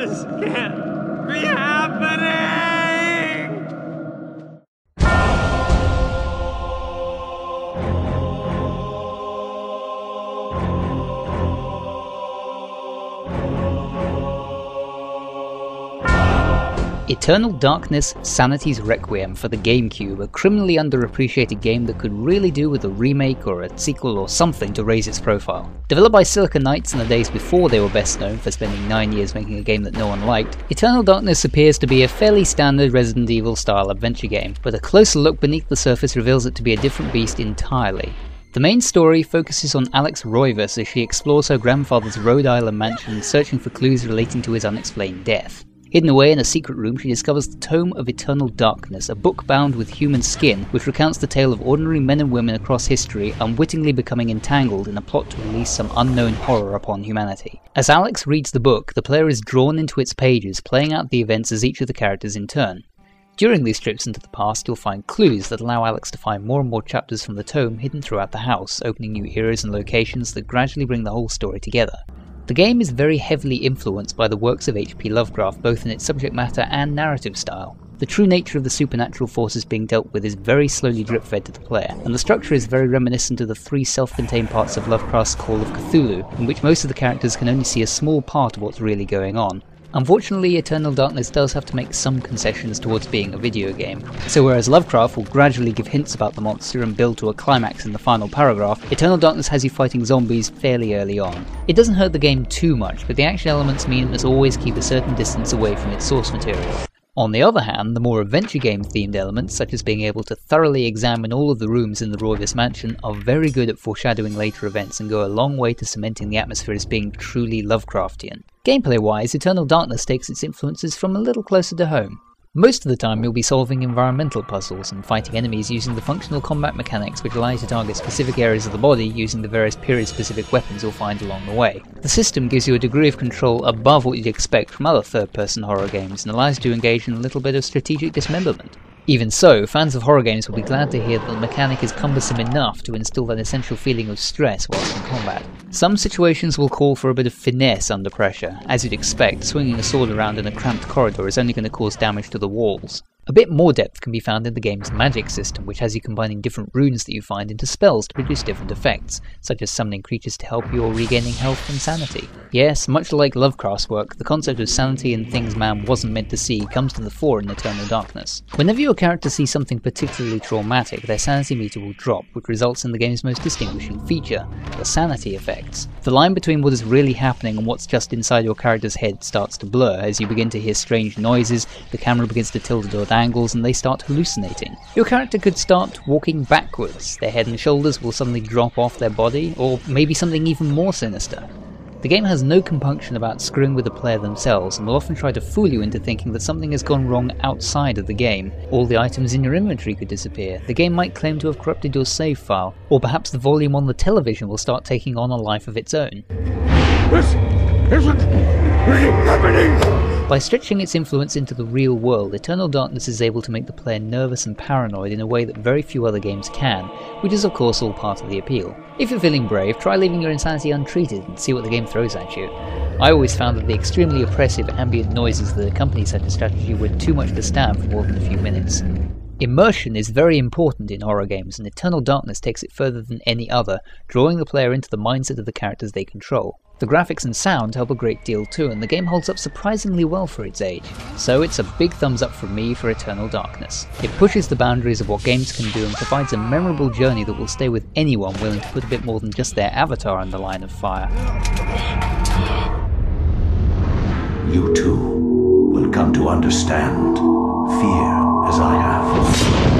This can't be happening! Eternal Darkness: Sanity's Requiem for the GameCube, a criminally underappreciated game that could really do with a remake or a sequel or something to raise its profile. Developed by Silica Knights in the days before they were best known for spending 9 years making a game that no one liked, Eternal Darkness appears to be a fairly standard Resident Evil style adventure game, but a closer look beneath the surface reveals it to be a different beast entirely. The main story focuses on Alex Roivas as she explores her grandfather's Rhode Island mansion, searching for clues relating to his unexplained death. Hidden away in a secret room, she discovers the Tome of Eternal Darkness, a book bound with human skin, which recounts the tale of ordinary men and women across history unwittingly becoming entangled in a plot to release some unknown horror upon humanity. As Alex reads the book, the player is drawn into its pages, playing out the events as each of the characters in turn. During these trips into the past, you'll find clues that allow Alex to find more and more chapters from the tome hidden throughout the house, opening new eras and locations that gradually bring the whole story together. The game is very heavily influenced by the works of H.P. Lovecraft, both in its subject matter and narrative style. The true nature of the supernatural forces being dealt with is very slowly drip-fed to the player, and the structure is very reminiscent of the 3 self-contained parts of Lovecraft's Call of Cthulhu, in which most of the characters can only see a small part of what's really going on. Unfortunately, Eternal Darkness does have to make some concessions towards being a video game. So whereas Lovecraft will gradually give hints about the monster and build to a climax in the final paragraph, Eternal Darkness has you fighting zombies fairly early on. It doesn't hurt the game too much, but the action elements mean it must always keep a certain distance away from its source material. On the other hand, the more adventure game themed elements, such as being able to thoroughly examine all of the rooms in the Roivas mansion, are very good at foreshadowing later events and go a long way to cementing the atmosphere as being truly Lovecraftian. Gameplay wise, Eternal Darkness takes its influences from a little closer to home. Most of the time you'll be solving environmental puzzles and fighting enemies using the functional combat mechanics which allow you to target specific areas of the body using the various period-specific weapons you'll find along the way. The system gives you a degree of control above what you'd expect from other third-person horror games and allows you to engage in a little bit of strategic dismemberment. Even so, fans of horror games will be glad to hear that the mechanic is cumbersome enough to instill that essential feeling of stress whilst in combat. Some situations will call for a bit of finesse under pressure. As you'd expect, swinging a sword around in a cramped corridor is only going to cause damage to the walls. A bit more depth can be found in the game's magic system, which has you combining different runes that you find into spells to produce different effects, such as summoning creatures to help you or regaining health and sanity. Yes, much like Lovecraft's work, the concept of sanity and things man wasn't meant to see comes to the fore in Eternal Darkness. Whenever your character sees something particularly traumatic, their sanity meter will drop, which results in the game's most distinguishing feature, the sanity effects. The line between what is really happening and what's just inside your character's head starts to blur as you begin to hear strange noises, the camera begins to tilt at angles, and they start hallucinating. Your character could start walking backwards, their head and shoulders will suddenly drop off their body, or maybe something even more sinister. The game has no compunction about screwing with the player themselves, and will often try to fool you into thinking that something has gone wrong outside of the game. All the items in your inventory could disappear, the game might claim to have corrupted your save file, or perhaps the volume on the television will start taking on a life of its own. This isn't really happening! By stretching its influence into the real world, Eternal Darkness is able to make the player nervous and paranoid in a way that very few other games can, which is of course all part of the appeal. If you're feeling brave, try leaving your insanity untreated and see what the game throws at you. I always found that the extremely oppressive ambient noises that accompany such a strategy were too much to stand for more than a few minutes. Immersion is very important in horror games, and Eternal Darkness takes it further than any other, drawing the player into the mindset of the characters they control. The graphics and sound help a great deal too, and the game holds up surprisingly well for its age. So it's a big thumbs up from me for Eternal Darkness. It pushes the boundaries of what games can do and provides a memorable journey that will stay with anyone willing to put a bit more than just their avatar in the line of fire. You too will come to understand fear as I have.